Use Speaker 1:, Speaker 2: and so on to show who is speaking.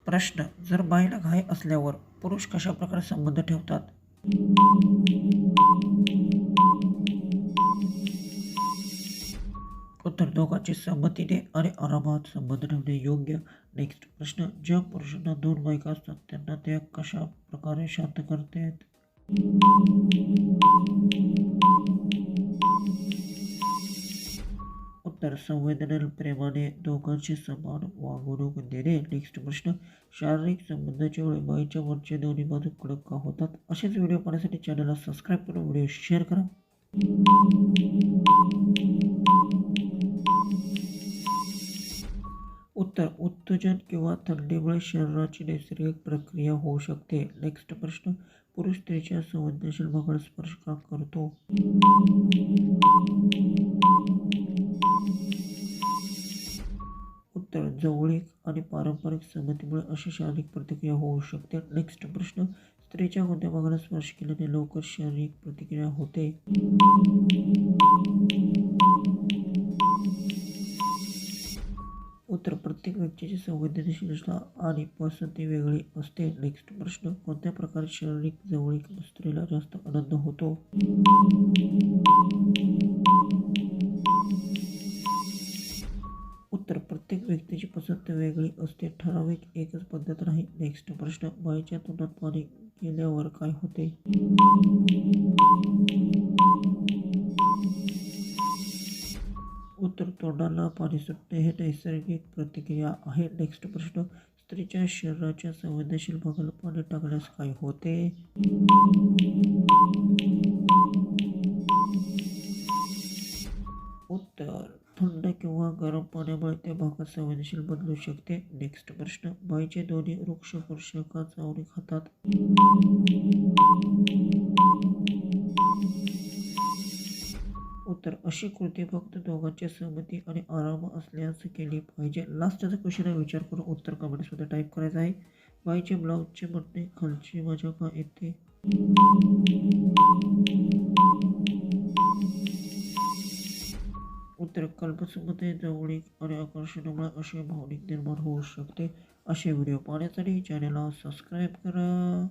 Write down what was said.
Speaker 1: प्रश्न, जर बाईला घाई असल्यावर पुरुष कशा प्रकारे संबंध ठेवतात? उत्तर, दोघांची संमतीने आणि आरामात संबंध ठेवणे योग्य. नेक्स्ट प्रश्न, ज्या पुरुषांना 2 बायका असतात त्यांना त्या कशा प्रकारे शांत करतात? उत्तर, संवेदनशील प्रेमाने दोघांशी समान वागणूक देणे. नेक्स्ट प्रश्न, शारीरिक संबंधाच्या वेळी बाईच्या वरच्या दोन्ही बाजू कडक का होतात? असेच व्हिडिओ पाहण्यासाठी चॅनलला सबस्क्राईब करून व्हिडिओ शेअर करा. उत्तर, उत्तेजन किंवा थंडीमुळे शरीराची नैसर्गिक प्रक्रिया होऊ शकते. नेक्स्ट प्रश्न, पुरुष स्त्रीच्या संवेदनशील भागाला स्पर्श का करतो? उत्तर, जवळीक आणि पारंपरिक संमतीमुळे अशी शारीरिक प्रतिक्रिया होऊ शकते. नेक्स्ट प्रश्न, स्त्रीच्या कोणत्या भागाला स्पर्श केल्याने लवकर शारीरिक प्रतिक्रिया होते? उत्तर, प्रत्येक व्यक्तीची संवेदनशीलता आणि पसंती वेगळी असते. नेक्स्ट प्रश्न, कोणत्या प्रकारे शारीरिक जवळीक स्त्रीला जास्त आनंद होतो? उत्तर, प्रत्येक व्यक्तीची पसंत वेगळी असते. ठराविक एकच पद्धत नाही. नेक्स्ट प्रश्न, बाईच्या तोंडात पाणी गेल्यावर काय होते? उत्तर, तोंडाला पाणी सुटणे हे नैसर्गिक प्रतिक्रिया आहे. नेक्स्ट प्रश्न, स्त्रीच्या शरीराच्या संवेदनशील भागाला पाणी टाकल्यास काय होते? उत्तर, थंड किंवा गरम पाण्यामुळे त्या भागात संवेदनशील बदलू शकते. नेक्स्ट प्रश्न, बाईचे दोन्ही वृक्ष पुरुष का चावणी खातात? उत्तर, अशी कृती फक्त दोघांची सहमती आणि आराम असल्यास केली पाहिजे. लास्टचा क्वेश्चन आहे, विचार करून उत्तर कमेंट्समध्ये टाईप करायचं आहे. बाईचे ब्लाऊजचे बटणे खालची मजा का येते? उत्तर, कल्पसुमते जवळीक आणि आकर्षणामुळे असे भावनिक निर्माण होऊ शकते. असे व्हिडिओ पाहण्यासाठी चॅनलला सबस्क्राईब करा.